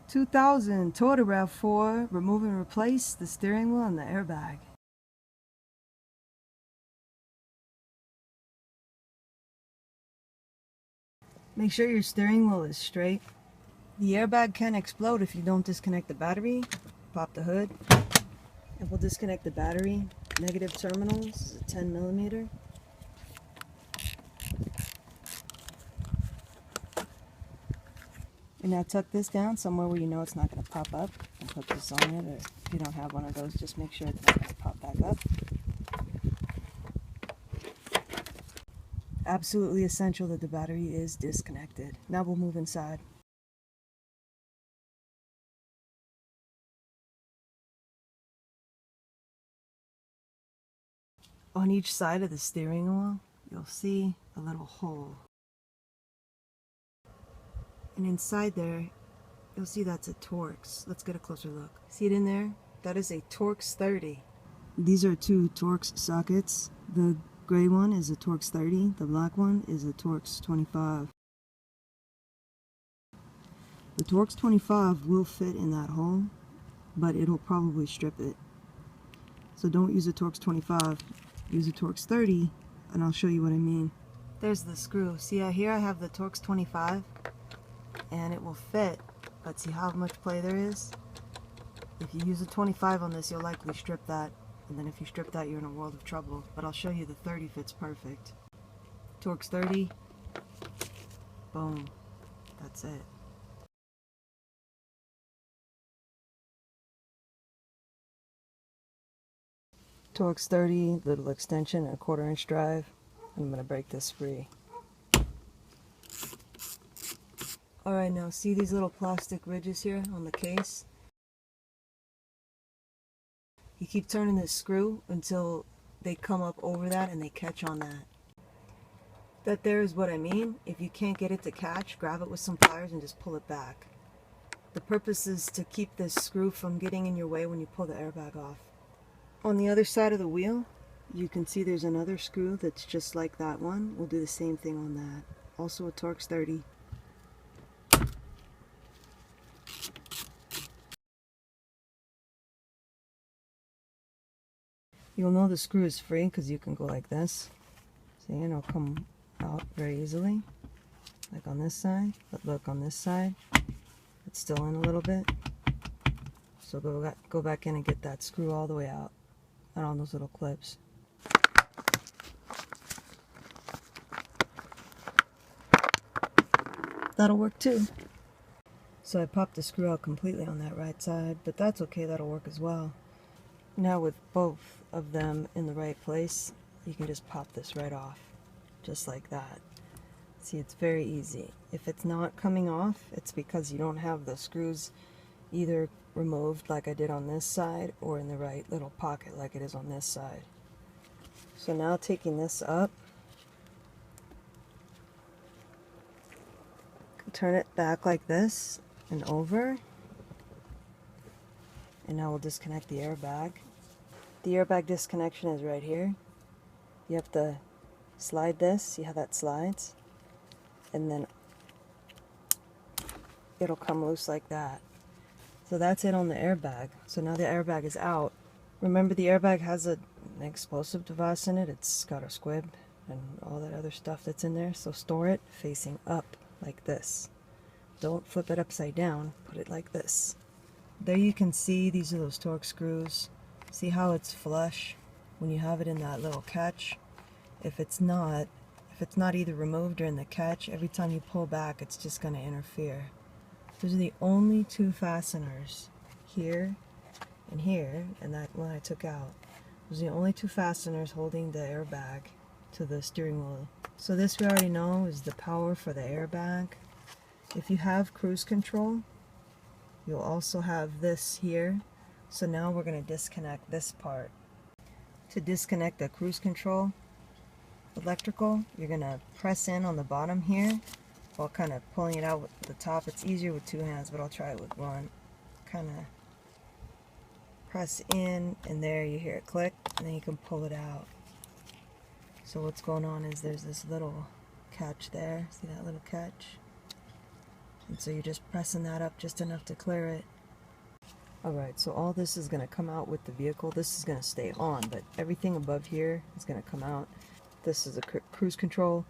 2000 Toyota Rav4, remove and replace the steering wheel and the airbag. Make sure your steering wheel is straight. The airbag can explode if you don't disconnect the battery. Pop the hood. It will disconnect the battery. Negative terminals is a 10mm. And now tuck this down somewhere where you know it's not going to pop up, and put this on it, or if you don't have one of those, just make sure it's not going to pop back up. Absolutely essential that the battery is disconnected. Now we'll move inside. On each side of the steering wheel, you'll see a little hole. And inside there, you'll see that's a Torx. Let's get a closer look. See it in there? That is a Torx 30. These are two Torx sockets. The gray one is a Torx 30. The black one is a Torx 25. The Torx 25 will fit in that hole, but it'll probably strip it. So don't use a Torx 25. Use a Torx 30, and I'll show you what I mean. There's the screw. See here I have the Torx 25, and it will fit, but see how much play there is? If you use a 25 on this, you'll likely strip that, and then if you strip that, you're in a world of trouble. But I'll show you the 30 fits perfect. Torx 30, boom, that's it. Torx 30, little extension and a 1/4 inch drive. I'm going to break this free. Alright, now see these little plastic ridges here on the case? You keep turning this screw until they come up over that and they catch on that. That there is what I mean. If you can't get it to catch, grab it with some pliers and just pull it back. The purpose is to keep this screw from getting in your way when you pull the airbag off. On the other side of the wheel, you can see there's another screw that's just like that one. We'll do the same thing on that. Also a Torx 30. You'll know the screw is free because you can go like this. See, and it'll come out very easily. Like on this side, but look on this side, it's still in a little bit. So go back in and get that screw all the way out. And on those little clips. That'll work too. So I popped the screw out completely on that right side, but that's okay, that'll work as well. Now with both of them in the right place, you can just pop this right off, just like that. See, it's very easy. If it's not coming off, it's because you don't have the screws either removed like I did on this side or in the right little pocket like it is on this side. So now taking this up, turn it back like this and over, and now we'll disconnect the airbag. The airbag disconnection is right here. You have to slide this, see how that slides, and then it'll come loose like that. So that's it on the airbag. So now the airbag is out. Remember, the airbag has an explosive device in it. It's got a squib and all that other stuff that's in there. So store it facing up like this. Don't flip it upside down. Put it like this. There you can see these are those Torx screws. See how it's flush when you have it in that little catch? If it's not either removed or in the catch, every time you pull back, it's just going to interfere. Those are the only two fasteners, here and here, and that one I took out. Those are the only two fasteners holding the airbag to the steering wheel. So this we already know is the power for the airbag. If you have cruise control, you'll also have this here. So now we're going to disconnect this part. To disconnect the cruise control electrical, you're going to press in on the bottom here while kind of pulling it out with the top. It's easier with two hands, but I'll try it with one. Kind of press in, and there you hear it click, and then you can pull it out. So what's going on is there's this little catch there. See that little catch? And so you're just pressing that up just enough to clear it. Alright, so all this is going to come out with the vehicle. This is going to stay on, but everything above here is going to come out. This is a cruise control,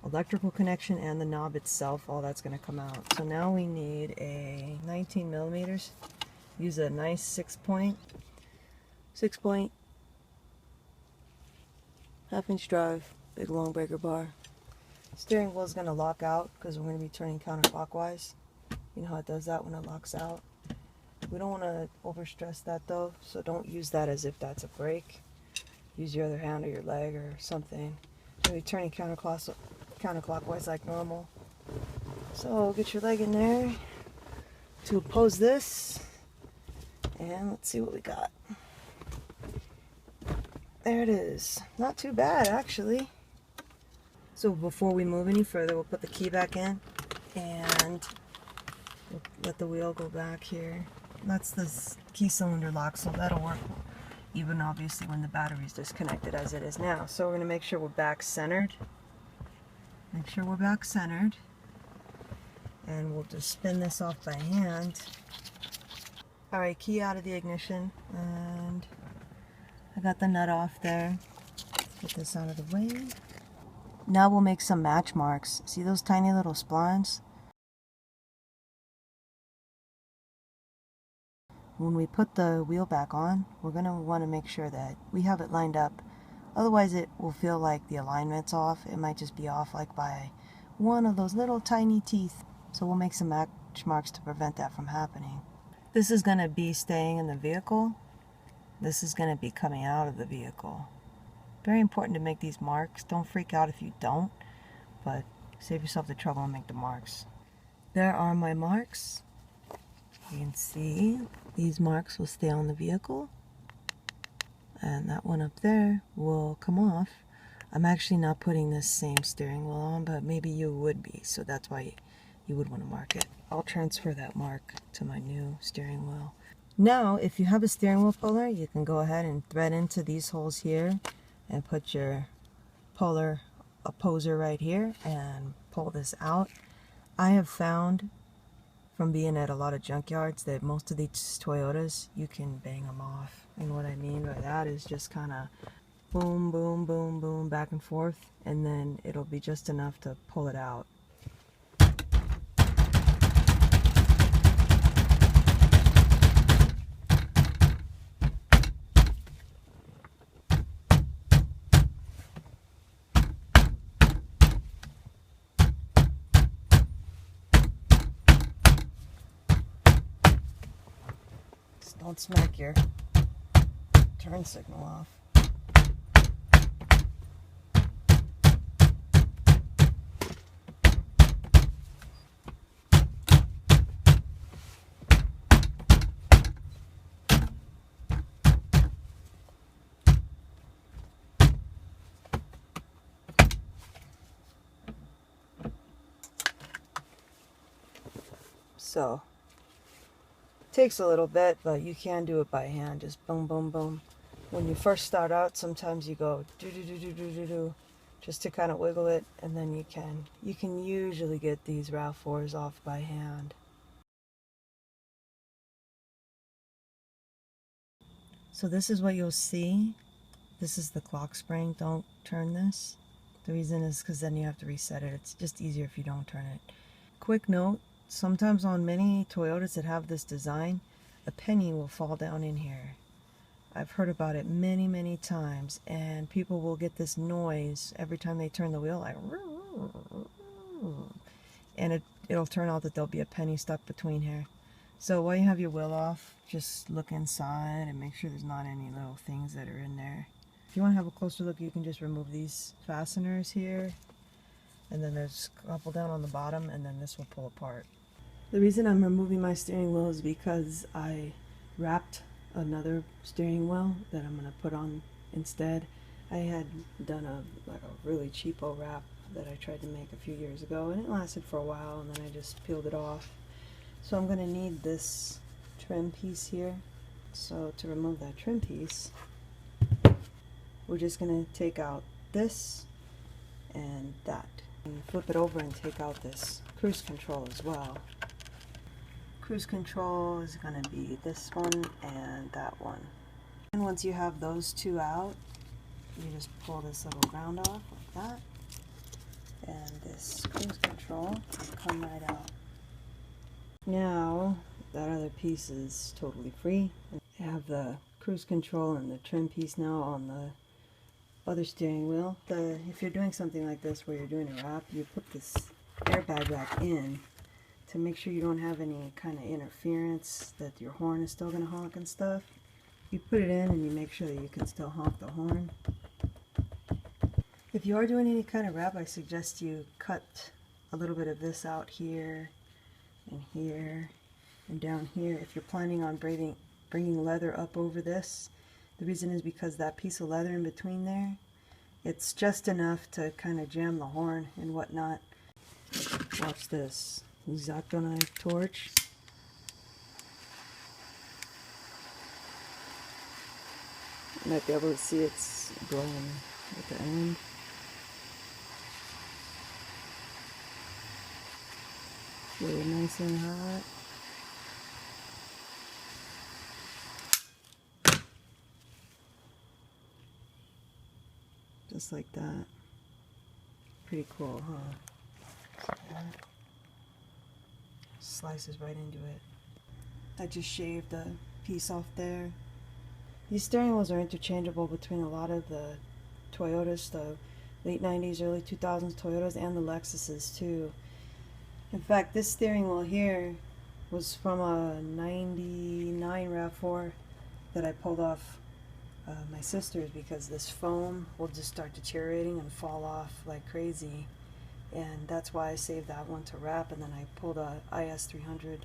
electrical connection, and the knob itself. All that's going to come out. So now we need a 19 millimeters. Use a nice 6 point, half-inch drive, big long breaker bar. Steering wheel is going to lock out because we're going to be turning counterclockwise. You know how it does that when it locks out. We don't want to overstress that though, so don't use that as if that's a brake. Use your other hand or your leg or something. Maybe turning counterclockwise like normal. So get your leg in there to oppose this, and let's see what we got. There it is. Not too bad actually. So before we move any further, we'll put the key back in and we'll let the wheel go back here. That's the key cylinder lock, so that'll work even obviously when the battery's disconnected as it is now. So we're going to make sure we're back centered. Make sure we're back centered. And we'll just spin this off by hand. Alright, key out of the ignition. And I got the nut off there. Get this out of the way. Now we'll make some match marks. See those tiny little splines? When we put the wheel back on, we're going to want to make sure that we have it lined up. Otherwise it will feel like the alignment's off. It might just be off like by one of those little tiny teeth. So we'll make some match marks to prevent that from happening. This is going to be staying in the vehicle. This is going to be coming out of the vehicle. Very important to make these marks. Don't freak out if you don't, but save yourself the trouble and make the marks. There are my marks. You can see these marks will stay on the vehicle, and that one up there will come off. I'm actually not putting this same steering wheel on, but maybe you would be, so that's why you would want to mark it. I'll transfer that mark to my new steering wheel. Now, if you have a steering wheel puller, you can go ahead and thread into these holes here and put your polar opposer right here and pull this out. I have found from being at a lot of junkyards that most of these Toyotas, you can bang them off. And what I mean by that is just kind of boom, boom, boom, boom, back and forth, and then it'll be just enough to pull it out. Don't smack your turn signal off. So takes a little bit, but you can do it by hand. Just boom, boom, boom. When you first start out, sometimes you go do do do do do do do, just to kind of wiggle it, and then you can usually get these Rav4s off by hand. So this is what you'll see. This is the clock spring. Don't turn this. The reason is because then you have to reset it. It's just easier if you don't turn it. Quick note. Sometimes on many Toyotas that have this design, a penny will fall down in here. I've heard about it many, many times, and people will get this noise every time they turn the wheel, like, and it'll turn out that there'll be a penny stuck between here. So while you have your wheel off, just look inside and make sure there's not any little things that are in there. If you want to have a closer look, you can just remove these fasteners here, and then there's a couple down on the bottom, and then this will pull apart. The reason I'm removing my steering wheel is because I wrapped another steering wheel that I'm going to put on instead. I had done a really cheapo wrap that I tried to make a few years ago, and it lasted for a while, and then I just peeled it off. So I'm going to need this trim piece here. So to remove that trim piece, we're just going to take out this and that. And flip it over and take out this cruise control as well. cruise control is going to be this one and that one. And once you have those two out, you just pull this little ground off like that, and this cruise control will come right out. Now that other piece is totally free. I have the cruise control and the trim piece now on the other steering wheel. If you're doing something like this where you're doing a wrap, you put this airbag back in to make sure you don't have any kind of interference, that your horn is still going to honk and stuff. You put it in and you make sure that you can still honk the horn. If you are doing any kind of wrap, I suggest you cut a little bit of this out here and here and down here. If you're planning on bringing leather up over this, the reason is because that piece of leather in between there, it's just enough to kind of jam the horn and whatnot. Watch this. X-Acto knife torch. You might be able to see it's glowing at the end. Really nice and hot. Just like that. Pretty cool, huh? Slices right into it. I just shaved a piece off there. These steering wheels are interchangeable between a lot of the Toyotas, the late 90s, early 2000s Toyotas, and the Lexuses too. In fact, this steering wheel here was from a 99 Rav4 that I pulled off my sister's, because this foam will just start deteriorating and fall off like crazy, and that's why I saved that one to wrap. And then I pulled a IS300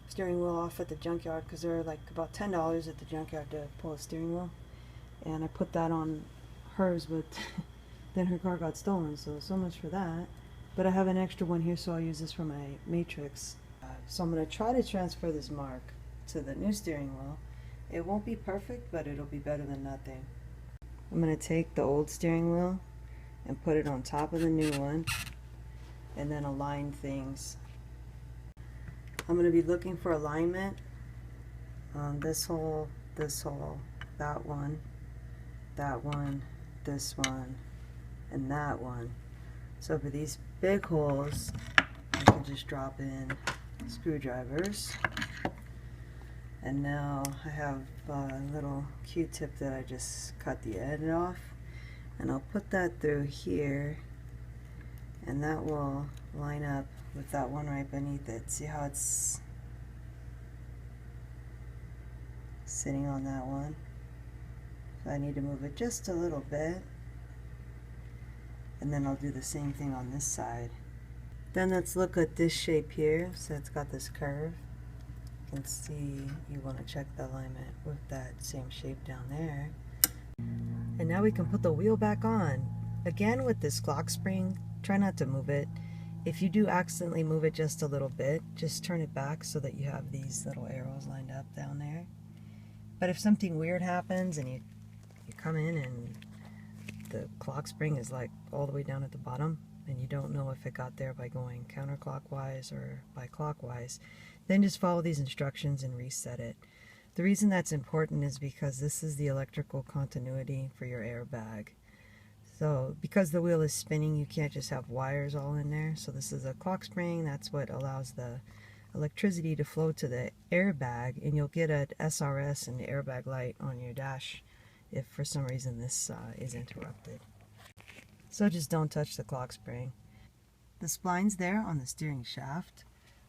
steering wheel off at the junkyard, because they're like about $10 at the junkyard to pull a steering wheel, and I put that on hers, but then her car got stolen, so much for that. But I have an extra one here, so I'll use this for my Matrix. So I'm going to try to transfer this mark to the new steering wheel. It won't be perfect, but it'll be better than nothing. I'm going to take the old steering wheel and put it on top of the new one, and then align things. I'm going to be looking for alignment on this hole, that one, this one, and that one. So for these big holes, I can just drop in screwdrivers. And now I have a little Q-tip that I just cut the end off, and I'll put that through here, and that will line up with that one right beneath it. See how it's sitting on that one? So I need to move it just a little bit, and then I'll do the same thing on this side. Then let's look at this shape here. So it's got this curve. You can see you want to check the alignment with that same shape down there. And now we can put the wheel back on. Again, with this clock spring, try not to move it. If you do accidentally move it just a little bit, just turn it back so that you have these little arrows lined up down there. But if something weird happens and you come in and the clock spring is like all the way down at the bottom, and you don't know if it got there by going counterclockwise or by clockwise, then just follow these instructions and reset it. The reason that's important is because this is the electrical continuity for your airbag. So because the wheel is spinning, you can't just have wires all in there. So this is a clock spring. That's what allows the electricity to flow to the airbag, and you'll get an SRS and the airbag light on your dash if for some reason this is interrupted. So just don't touch the clock spring. The splines there on the steering shaft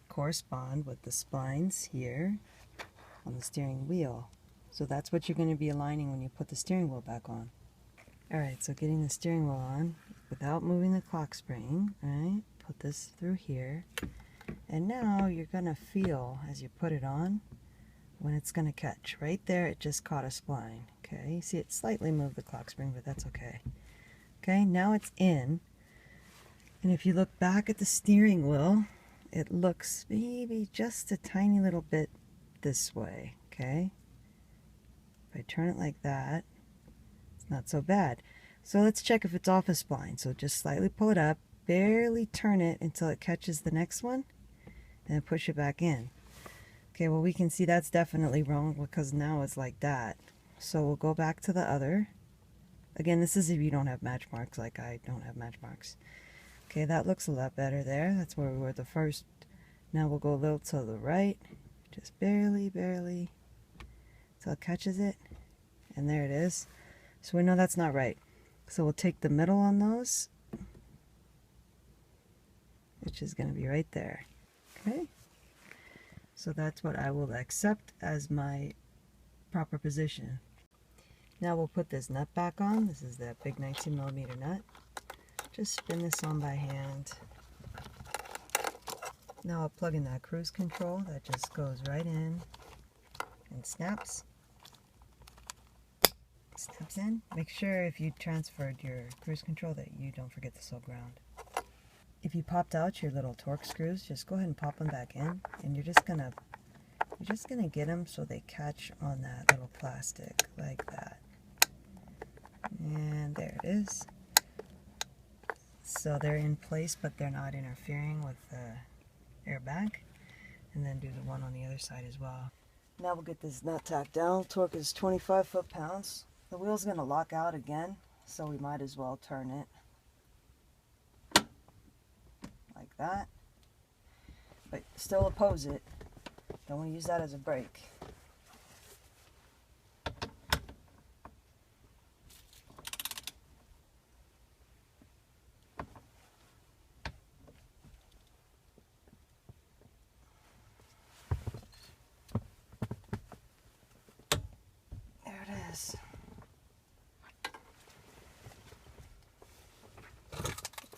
correspond with the splines here on the steering wheel. So that's what you're going to be aligning when you put the steering wheel back on. Alright, so getting the steering wheel on without moving the clock spring, right? Put this through here. And now you're going to feel as you put it on when it's going to catch. Right there, it just caught a spline. Okay, see it slightly moved the clock spring, but that's okay. Okay, now it's in. And if you look back at the steering wheel, it looks maybe just a tiny little bit this way. Okay, if I turn it like that, it's not so bad. So let's check if it's off a spline. So just slightly pull it up, barely turn it until it catches the next one, and then push it back in. Okay, well we can see that's definitely wrong because now it's like that. So we'll go back to the other. Again, this is if you don't have match marks, like I don't have match marks. Okay, that looks a lot better there. That's where we were the first. Now we'll go a little to the right, just barely, barely, till it catches it. And there it is. So we know that's not right. So we'll take the middle on those, which is going to be right there. Okay, so that's what I will accept as my proper position. Now we'll put this nut back on. This is that big 19mm nut. Just spin this on by hand. Now I'll plug in that cruise control. That just goes right in and snaps. Snaps in. Make sure if you transferred your cruise control that you don't forget the silk ground. If you popped out your little torque screws, just go ahead and pop them back in, and you're just gonna get them so they catch on that little plastic like that. And there it is. So they're in place, but they're not interfering with the airbag. And then do the one on the other side as well. Now we'll get this nut tacked down. Torque is 25 foot-pounds. The wheel's going to lock out again, so we might as well turn it like that. But still oppose it. Don't want to use that as a brake. There it is.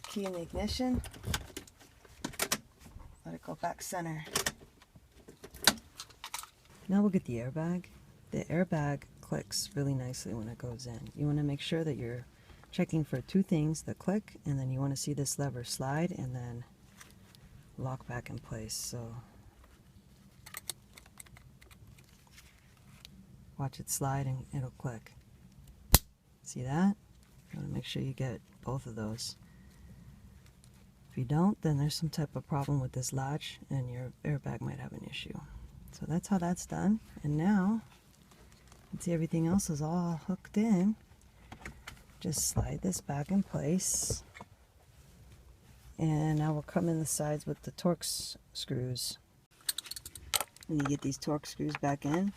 Key in the ignition. Let it go back center. Now we'll get the airbag. The airbag clicks really nicely when it goes in. You want to make sure that you're checking for two things, the click, and then you want to see this lever slide and then lock back in place. So watch it slide and it'll click. See that? You want to make sure you get both of those. If you don't, then there's some type of problem with this latch and your airbag might have an issue. So that's how that's done. And now, you can see everything else is all hooked in. Just slide this back in place. And now we'll come in the sides with the torque screws. When you get these torque screws back in,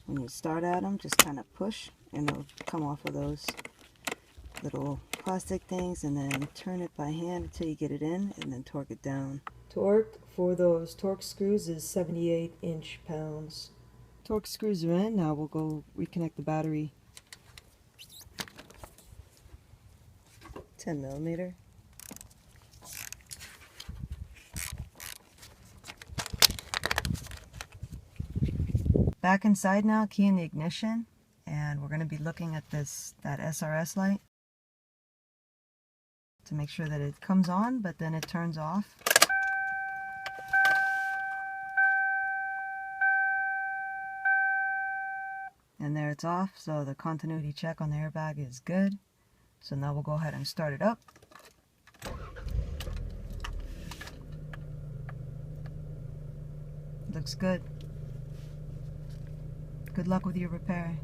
when you start at them, just kind of push and it'll come off of those little plastic things, and then turn it by hand until you get it in and then torque it down. Torque for those torque screws is 78 inch-pounds. Torque screws are in. Now we'll go reconnect the battery. 10mm. Back inside now, key in the ignition, and we're going to be looking at that SRS light to make sure that it comes on, but then it turns off. And there it's off, so the continuity check on the airbag is good. So now we'll go ahead and start it up. Looks good. Good luck with your repair.